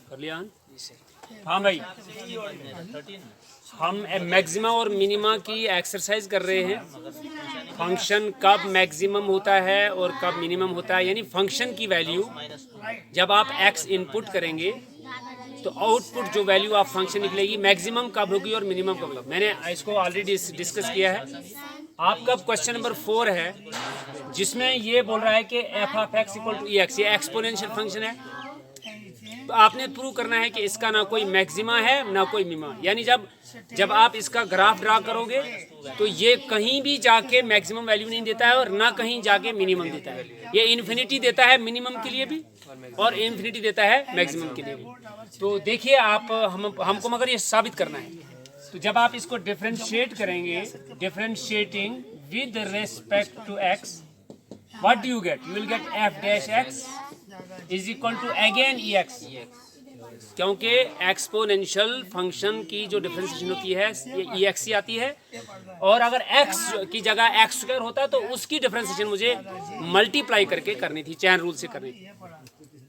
कर लिया हाँ भाई। हम मैक्सिमा और मिनिमा की एक्सरसाइज कर रहे हैं। फंक्शन कब मैक्सिमम होता है और कब मिनिमम होता है, यानी फंक्शन की वैल्यू जब आप x इनपुट करेंगे तो आउटपुट जो वैल्यू आप फंक्शन निकलेगी मैक्सिमम कब होगी और मिनिमम कब होगा। मैंने इसको ऑलरेडी डिस्कस किया है। आपका क्वेश्चन नंबर 4 है जिसमें ये बोल रहा है कि f of x equal to e x, ये एक्सपोनेंशियल फंक्शन है। तो आपने प्रूव करना है कि इसका ना कोई मैक्सिमा है ना कोई मिनिमा, यानी जब आप इसका ग्राफ ड्रा करोगे तो ये कहीं भी जाके मैक्सिमम वैल्यू नहीं देता है और ना कहीं जाके मिनिमम देता है। ये इन्फिनिटी देता है मिनिमम के लिए भी और इन्फिनिटी देता है मैक्सिमम के लिए भी। तो देखिए आप हमको मगर ये साबित करना है। तो जब आप इसको डिफरेंशिएट करेंगे, differentiating with respect to x, what do you get? You will get f dash x is equal to again e x, क्योंकि एक्सपोनेंशियल फंक्शन की जो डिफरेंशिएशन होती है ये ई एक्स ही आती है। और अगर एक्स की जगह एक्स स्क्वायर होता तो उसकी डिफरेंशिएशन मुझे मल्टीप्लाई करके करनी थी, चैन रूल से करनी थी।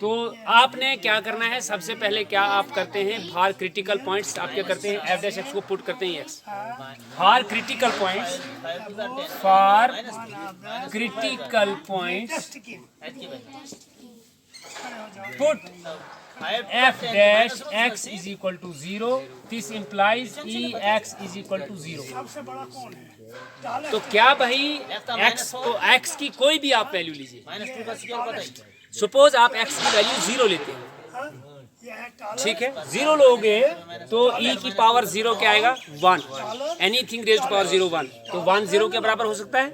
तो आपने क्या करना है, सबसे पहले क्या आप करते हैं, फॉर क्रिटिकल पॉइंट्स आप क्या करते हैं, एफ डैश एक्स को पुट करते हैं x for critical points, for critical points put f dash x is equal to 0, this implies e x is equal to 0। तो क्या भाई x की कोई भी आप वैल्यू लीजिए, सपोज आप x की वैल्यू 0 लेते हैं, ठीक है, 0 लोगे तो e की पावर 0 क्या आएगा 1, एनीथिंग रेज्ड पावर 0 1, तो 1 0 के बराबर हो सकता है,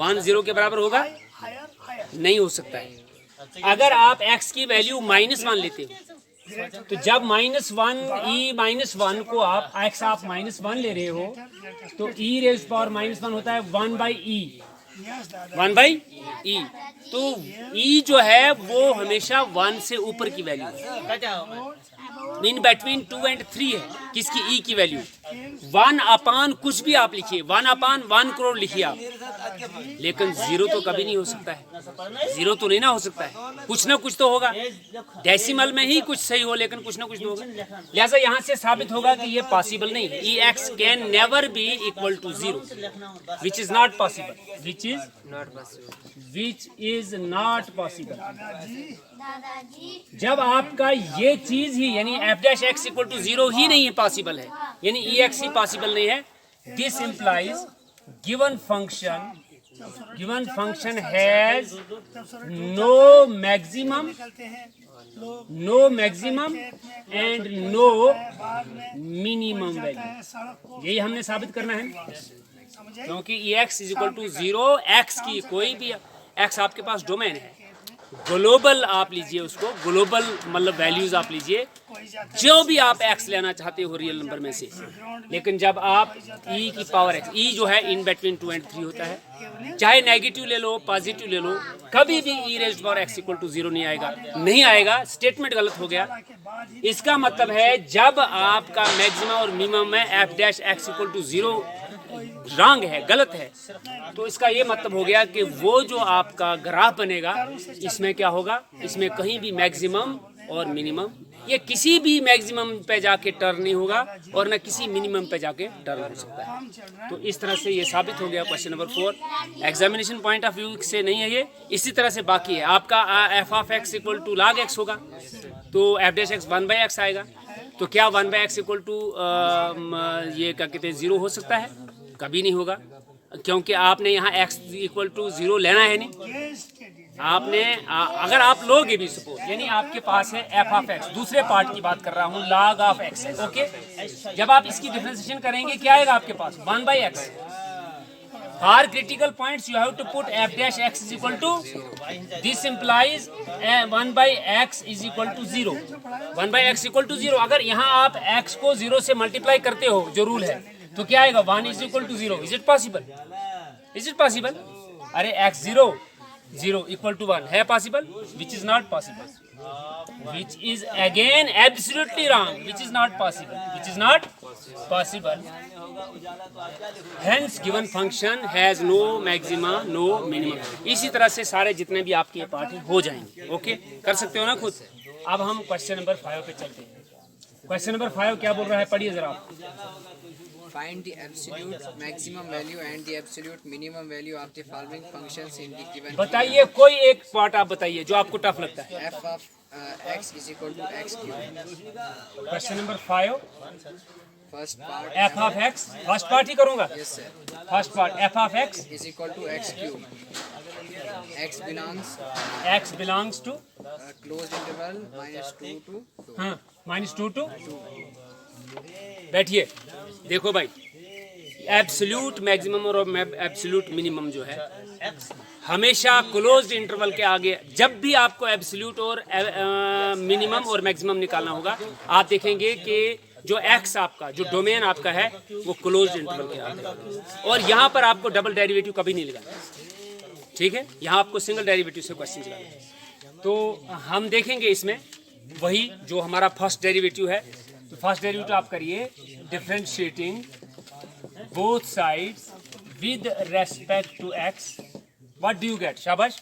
1 0 के बराबर होगा नहीं हो सकता है। अगर आप x की वैल्यू -1 लेते हो तो जब -1 e -1 को आप x आप -1 ले रहे हो तो e रेज़ पावर -1 होता है 1 बाई e। तो e जो है वो हमेशा 1 से ऊपर की वैल्यू इन बिटवीन 2 और 3 है। किसकी e की वैल्यू 1/, कुछ भी आप लिखिए, 1/1 करोड़ लिखिए आप, लेकिन 0 तो कभी नहीं हो सकता है, 0 तो नहीं ना हो सकता है, कुछ ना कुछ तो होगा। डेसिमल में ही कुछ सही हो लेकिन कुछ ना कुछ तो होगा। लिहाजा यहाँ से साबित होगा कि ये पॉसिबल नहीं है। E x can never be equal to 0, which is not possible, which is not possible. जब आपका ये चीज ही यानी f dash x equal to 0 ही नहीं है पॉसिबल है, यानी ई एक्स ही पॉसिबल नहीं है, this implies given function has no maximum and no minimum value. यही हमने साबित करना है, क्योंकि e x is equal to 0, x की कोई भी एक्स आपके पास डोमेन है, ग्लोबल आप लीजिए उसको, ग्लोबल मतलब वैल्यूज आप लीजिए जो भी आप x लेना चाहते हो रियल नंबर में से। लेकिन जब आप e की पावर x, e जो है इन बिटवीन 2 और 3 होता है, चाहे नेगेटिव ले लो पॉजिटिव ले लो, कभी भी e raised power x equal to 0 नहीं आएगा। स्टेटमेंट गलत हो गया। इसका मतलब है जब आपका मैक्सिमम और मिनिमम में f dash x equal to 0 wrong है, गलत है, तो इसका ये मतलब हो गया कि वो जो आपका ग्राफ बनेगा इसमें क्या होगा, इसमें कहीं भी मैक्सिमम और मिनिमम, ये किसी भी मैक्सिमम पे जाके टर्न नहीं होगा और ना किसी मिनिमम पे जाके टर्न हो सकता है। तो इस तरह से ये साबित हो गया question number 4। Examination point of view से नहीं है ये, इसी तरह से बाकी है। आपका f of x equal to log x होगा तो एफ डैश एक्स 1/x आएगा। तो क्या 1/x इक्वल टू ये क्या कहते हैं 0 हो सकता है? कभी नहीं होगा, क्योंकि आपने यहाँ x इक्वल टू 0 लेना है नहीं। आपने अगर आप लोगे भी सपोज, यानी आपके पास है एफ ऑफ एक्स, दूसरे पार्ट की बात कर रहा हूँ, log ऑफ एक्स, ओके। जब आप इसकी डिफरेंशिएशन करेंगे क्या आएगा आपके पास 1/x। For critical points you have to put f dash x is equal to, this implies 1/x is equal to 0, 1/x equal to 0। अगर यहाँ आप x को 0 से मल्टीप्लाई करते हो जो रूल है तो क्या आएगा 1 is equal to 0। Is it possible? Is it possible? अरे x 0 इक्वल टू 1 है possible? Which is not possible, which is again absolutely wrong, which is not possible, which is not possible. Hence given function has no maxima, no minimum. इसी तरह से सारे जितने भी आपके part हो जाएंगे। ओके, कर सकते हो ना खुद। अब हम क्वेश्चन नंबर 5 पे चलते हैं। क्वेश्चन नंबर 5 क्या बोल रहा है, पढ़िए जरा आप। Find the absolute maximum value and the absolute minimum value of the following functions in the given बताइए कोई एक पार्ट आप बताइए जो आपको टफ लगता है। f of x is equal to x cube. Question number 5 First part f of x, first part ही करूंगा। yes sir first part f of x is equal to x cube. x belongs to closed interval -2 to 2. हाँ -2 to बैठिए। देखो भाई, absolute maximum और absolute minimum जो है हमेशा क्लोज्ड इंटरवल के आगे, जब भी आपको एब्सोल्यूट और मिनिमम और मैक्सिमम निकालना होगा, आप देखेंगे कि जो एक्स आपका, जो डोमेन आपका है, वो क्लोज्ड इंटरवल के आगे। और यहाँ पर आपको डबल डेरिवेटिव कभी नहीं लगाना, ठीक है। यहाँ आपको सिंगल डेरिवेटिव से क्वेश्चन चलाना है। तो हम देखेंगे इसमें वही जो हमारा फर्स्ट डेरिवेटिव है। तो फर्स्ट डेरिवेटिव आप करिए differentiating both sides with respect to x. What do you get? शाबाश,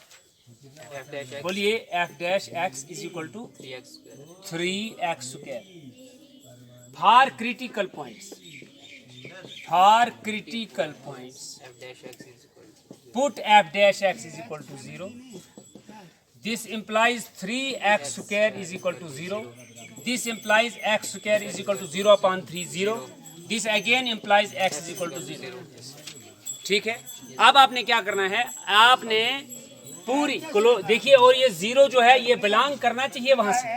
बोलिए। F dash x is equal to 3x square. For critical points, put f dash x is equal to 0. This implies 3x square is equal to 0. This implies x square is equal to 0 upon 3, 0. This again implies x is equal to 0. ठीक है। अब आपने क्या करना है, आपने पूरी देखिए, और ये 0 जो है ये बिलोंग करना चाहिए वहां से।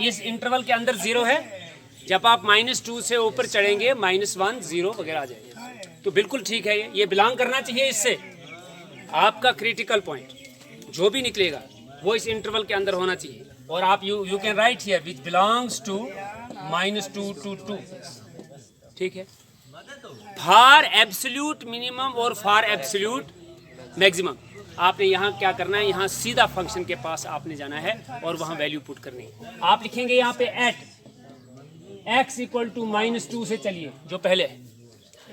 इस इंटरवल के अंदर 0 है। जब आप -2 से ऊपर चढ़ेंगे, -1, 0 वगैरह आ जाएगा। तो बिल्कुल ठीक है, ये बिलोंग करना चाहिए इससे। आपका क्रिटिकल पॉइंट जो भी निकलेगा वो इस इंटरवल के अंदर होना चाहिए। और आप you can write here which belongs to -2 to 2, ठीक है। फॉर एब्सोल्यूट मिनिमम और फॉर एब्सोल्यूट मैक्सिमम आपने यहाँ क्या करना है, यहाँ सीधा फंक्शन के पास आपने जाना है और वहाँ वैल्यू पुट करनी है। आप लिखेंगे यहाँ पे एट x इक्वल टू -2 से चलिए, जो पहले है,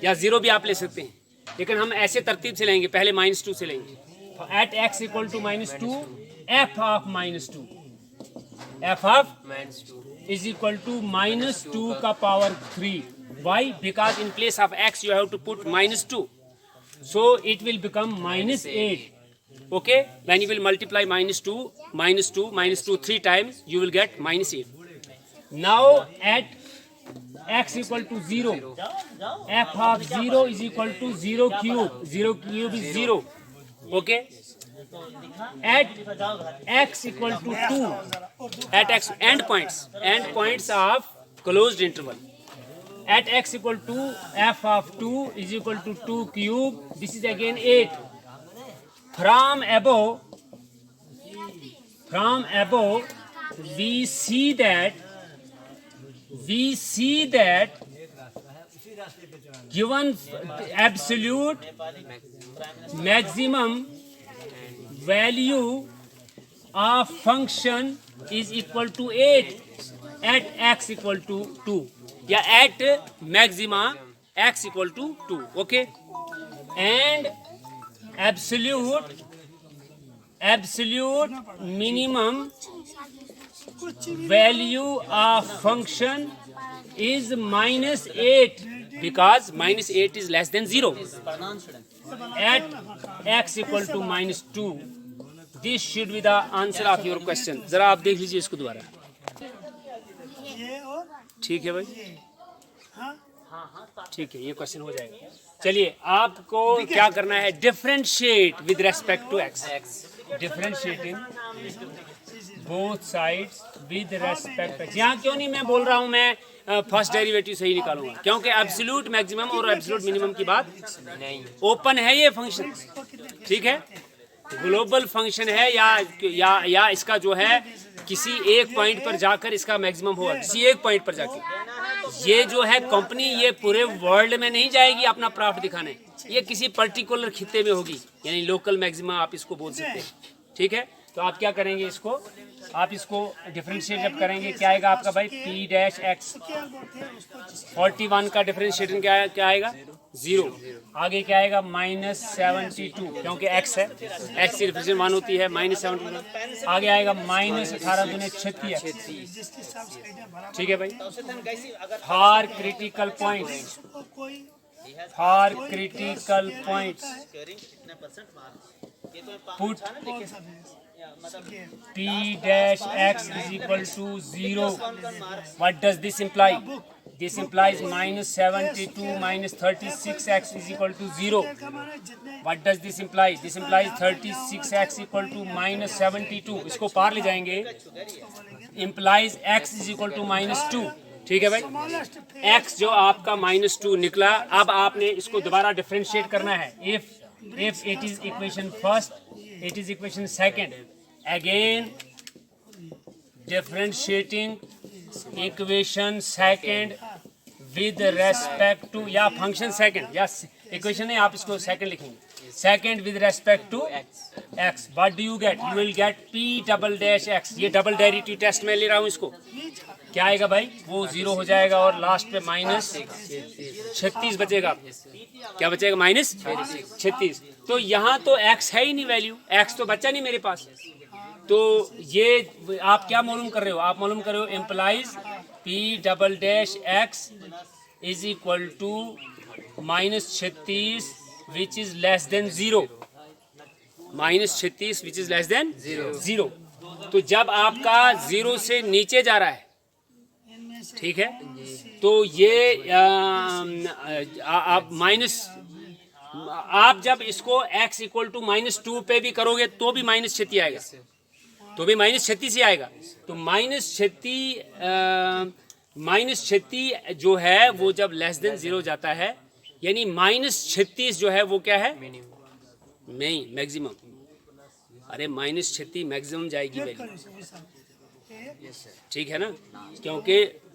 या 0 भी आप ले सकते हैं, लेकिन हम ऐसे तरतीब से लेंगे, पहले -2 से लेंगे। At x equal to -2, f of -2 is equal to -2 का power 3. Why? Because in place of x you have to put -2, so it will become -8. Okay, when you will multiply -2 3 times, you will get -8. Now at x equal to 0, f of 0 is equal to 0 cube. 0 cube is 0. Okay. At x equal to 2, at x end points of closed interval. At x equal to f of 2 is equal to 2 cube. This is again 8. From above, we see that given absolute maximum value of function is equal to 8 at x equal to 2, या at maxima x equal to 2. Okay, and absolute minimum value of function is -8, because -8 is less than 0 at x equal to -2. This should be the answer of your question. जरा आप देख लीजिए इसको दोबारा। ठीक है भाई, ठीक है, ये क्वेश्चन हो जाएगा। चलिए, आपको क्या करना है, differentiate with respect to x. Differentiating both sides with respect. यहाँ क्यों नहीं मैं बोल रहा हूँ मैं फर्स्ट डेरिवेटिव से ही निकालूंगा, क्योंकि एब्सोल्यूट मैक्सिमम और एब्सोल्यूट मिनिमम की बात नहीं, ओपन है ये फंक्शन, ठीक है। ग्लोबल फंक्शन है या इसका जो है किसी एक पॉइंट पर जाकर इसका मैक्सिमम होगा, किसी एक पॉइंट पर जाकर। ये जो है कंपनी, ये पूरे वर्ल्ड में नहीं जाएगी अपना प्रॉफिट दिखाने, ये किसी पर्टिकुलर खित्ते में होगी, यानी लोकल मैक्सिमम आप इसको बोल सकते हैं, ठीक है। तो आप क्या करेंगे इसको, आप इसको डिफरेंशिएट जब करेंगे क्या आएगा आपका भाई, पी डैश एक्स। 41 का डिफरेंशिएशन क्या आएगा, 0। आगे क्या आएगा, -72, क्योंकि x है, x की डिफरेंशिएशन 1 होती है, -72। आगे आएगा -18 दूने 36। ठीक है भाई। For critical points, for critical points put p dash x is equal to 0. What does this imply? This implies -72 minus 36x is equal to 0. What does this imply? This implies 36x equal to -72. इसको पार ले जाएंगे, implies x is equal to -2. ठीक है भाई, x जो आपका -2 निकला। अब आपने इसको दोबारा डिफरेंशिएट करना है। if it is equation first, it is equation second. Again differentiating equation second with respect to, या function second, या equation नहीं, आप इसको second लिखेंगे, second with respect to x. What do you get? You will get p double dash x. ये double derivative test में ले रहा हूँ इसको। क्या आएगा भाई, वो 0 हो जाएगा और लास्ट पे -36 बचेगा। क्या बचेगा, -36। तो यहाँ तो x है ही नहीं वैल्यू, x तो बचा नहीं मेरे पास। तो ये आप क्या मालूम कर रहे हो, आप मालूम कर रहे हो implies p double dash x is equal to -36 which is less than 0, -36 which is less than 0। तो जब आपका 0 से नीचे जा रहा है, ठीक है, तो ये आप जब इसको x इक्वल टू -2 पे भी करोगे तो भी -36 आएगा, तो भी -36 ही आएगा। तो -36 जो है वो जब लेस देन 0 जाता है, यानी -36 जो है वो क्या है, नहीं मैक्सिमम। अरे -36 मैक्सिमम जाएगी वैल्यू, ठीक है ना,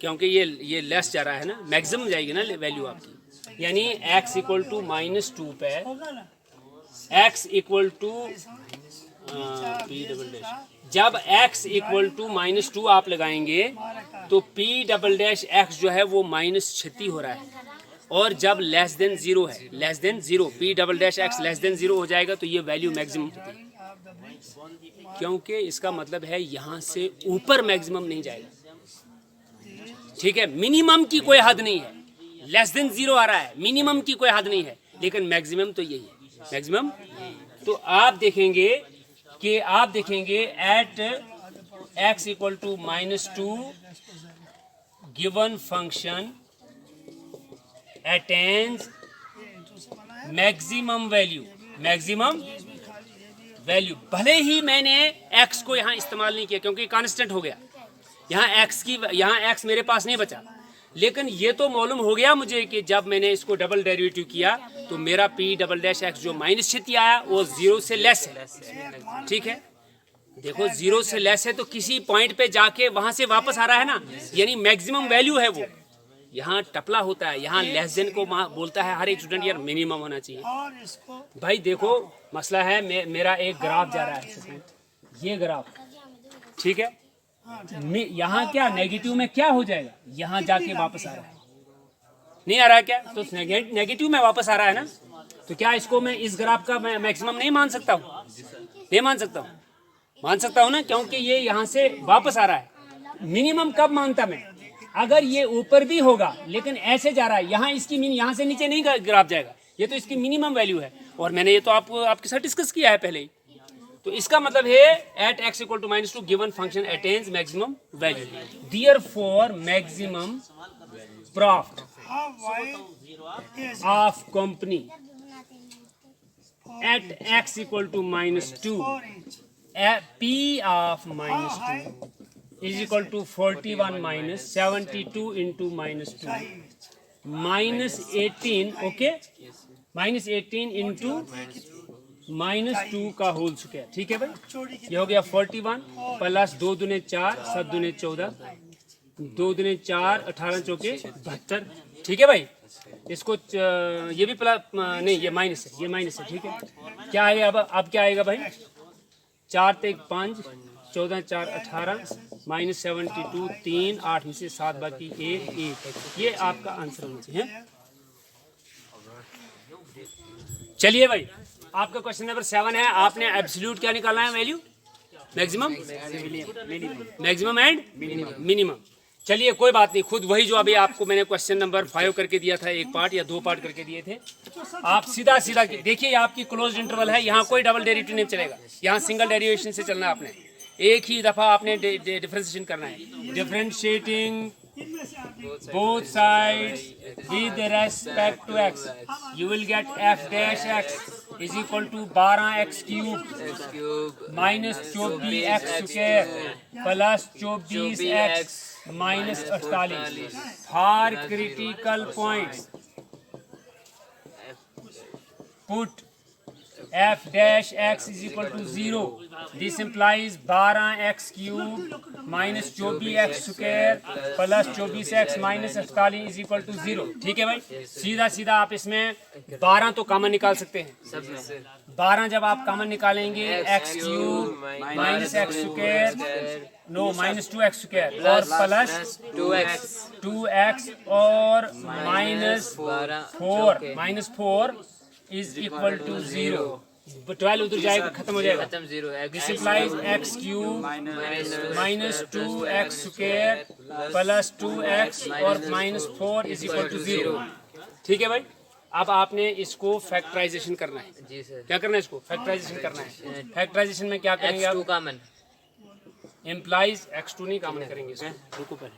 क्योंकि ये लेस जा रहा है ना, मैक्सिमम जाएगी ना वैल्यू आपकी। यानी x इक्वल टू -2 पे, x equal to p double dash, जब x इक्वल टू -2 आप लगाएंगे तो p डबल डैश x जो है वो -36 हो रहा है। और जब लेस देन 0 है, less than 0, p double dash x less than 0 हो जाएगा तो ये वैल्यू मैक्सिमम होती है, क्योंकि इसका मतलब है यहाँ से ऊपर मैक्सिमम नहीं जाएगा। ठीक है, मिनिमम की कोई हद नहीं है, लेस देन 0 आ रहा है, मिनिमम की कोई हद नहीं है, लेकिन मैक्सिमम तो यही है, मैक्सिमम। तो आप देखेंगे at x equal to -2 given function attains maximum value. भले ही मैंने x को यहाँ इस्तेमाल नहीं किया क्योंकि कांस्टेंट हो गया, यहाँ x मेरे पास नहीं बचा, लेकिन ये तो मालूम हो गया मुझे कि जब मैंने इसको डबल डेरिवेटिव किया तो मेरा p डबल डैश x जो -36 आया वो 0 से लेस है। ठीक है, देखो 0 से लेस है तो किसी पॉइंट पे जाके वहां से वापस आ रहा है ना, यानी मैक्सिमम वैल्यू है वो। यहाँ टपला होता है, यहाँ लेस देन को बोलता है हर एक स्टूडेंट, यार मिनिमम होना चाहिए। भाई देखो मसला है, मेरा एक ग्राफ जा रहा है, ये ग्राफ, ठीक है, यहाँ क्या नेगेटिव में क्या हो जाएगा, यहाँ जाके वापस आ रहा है, नहीं आ रहा है क्या, तो नेगेटिव में वापस आ रहा है ना, तो क्या इसको मैं इस ग्राफ का मैक्सिमम नहीं मान सकता हूँ? नहीं मान सकता हूँ, मान सकता हूँ ना, क्योंकि ये यहाँ से वापस आ रहा है। मिनिमम कब मानता मैं, अगर ये ऊपर भी होगा लेकिन ऐसे जा रहा है, यहाँ इसकी यहाँ से नीचे नहीं ग्राफ जाएगा, ये तो इसकी मिनिमम वैल्यू है, और मैंने ये तो आपके साथ डिस्कस किया है पहले ही। तो इसका मतलब है at x equal to -2 given function attains maximum value, therefore maximum profit of company at x equal to -2 p of -2 is equal to 41 minus 72 into -2 -18, okay, -18 into -2 का होल स्क्वायर। ठीक है भाई, ये हो गया 41 प्लस 2 दूने 4 7 दूने 14 2 दूने 4 18 चौके 72। ठीक है भाई, इसको ये भी प्लस नहीं, ये माइनस है, ये माइनस है। ठीक है, क्या आएगा अब क्या आएगा भाई, 4 तेग 5, 14 4 18, -72, 3 8 में से 7 बाकी 1 ये आपका आंसर होना चाहिए। चलिए भाई, आपका क्वेश्चन नंबर 7 है। आपने एब्सोल्यूट क्या निकालना है, value maximum, maximum and minimum. चलिए कोई बात नहीं, खुद वही जो अभी आपको मैंने क्वेश्चन नंबर 5 करके दिया था, एक पार्ट या 2 पार्ट करके दिए थे। आप सीधा सीधा देखिए, आपकी क्लोज इंटरवल है, यहाँ कोई डबल डेरिवेटिव नहीं चलेगा, यहाँ सिंगल डेरिवेशन से चलना है आपने। एक ही दफा आपने डिफरेंशिएशन करना है। Differentiating both sides with respect to x, you will get f dash x is equal to 12x cube minus 24x square plus 24x minus 48 for critical points. Put f dash x is equal to 0. This implies 12x cube minus 24x square plus 24x minus 48 is equal to 0. ठीक है भाई, सीधा सीधा आप इसमें 12 तो common निकाल सकते हैं। 12 जब आप कॉमन निकालेंगे, x cube minus x square, no minus 2x square और प्लस 2x और माइनस 4 इज इक्वल टू 0। 12 उधर जाएगा, खत्म हो जाएगा, this implies x cube minus 2x square plus 2x और माइनस 4 इज इक्वल टू 0। ठीक है भाई, अब आपने इसको फैक्टराइजेशन करना है। जी सर। क्या करना है, इसको फैक्टराइजेशन करना है। फैक्टराइजेशन में क्या करेंगे आप, कॉमन इम्प्लाइज x2 नहीं कॉमन करेंगे इसको। रुको पहले,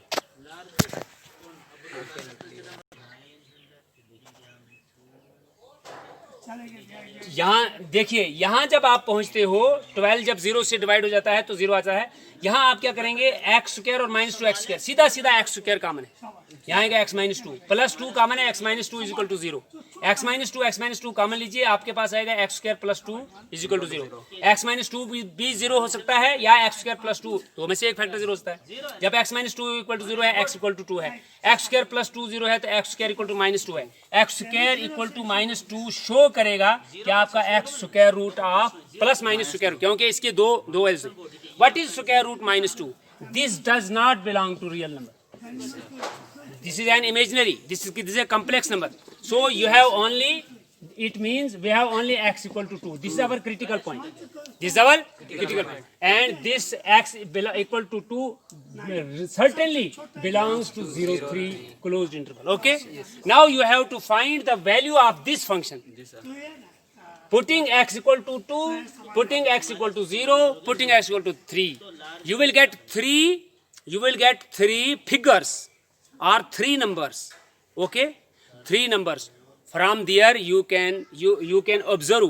यहाँ देखिए, यहाँ जब आप पहुंचते हो 12 जब 0 से डिवाइड हो जाता है तो 0 आता है। यहाँ आप क्या करेंगे, एक्स स्क्वायर और माइनस 2 एक्स स्क्वायर, सीधा सीधा एक्स स्क्वायर कॉमन है, यहाँ आएगा x माइनस 2 प्लस 2 कॉमन है, x minus 2 is equal to 0। x minus 2 common लीजिए, आपके पास आएगा x square plus 2 is equal to 0। x minus 2 भी 0 हो सकता है या x स्क्वायर प्लस 2, दो में से एक फैक्टर 0 हो सकता है। जब x माइनस 2 इक्वल टू 0 है, x इक्वल टू 2 है, x स्क्वायर प्लस 2 0 है तो x square equal to minus 2 है। x square equal to minus 2 show करेगा कि आपका x square root of plus minus square, क्योंकि इसके दो एल्स। What is square root minus 2? This does not belong to real number. This is an imaginary. This is a complex number. So you have only, it means we have only x equal to 2. This is our critical point. This is our critical point. And this x equal to 2 certainly belongs to 0, 3 closed interval. Okay? Now you have to find the value of this function. Putting x equal to 2, putting x equal to 0, putting x equal to 3. You will get three figures or 3 numbers. Okay? 3 numbers. From there you can observe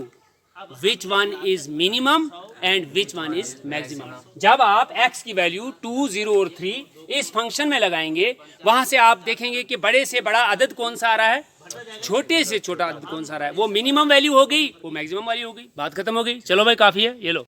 which one is minimum and which one is maximum. जब आप x की value 2, 0 और 3 इस function में लगाएंगे, वहां से आप देखेंगे कि बड़े से बड़ा अदद कौन सा आ रहा है, छोटे से छोटा अदद कौन सा आ रहा है, वो मिनिमम वैल्यू हो गई, वो मैक्सिमम वैल्यू हो गई, बात खत्म हो गई। चलो भाई, काफी है, ये लो।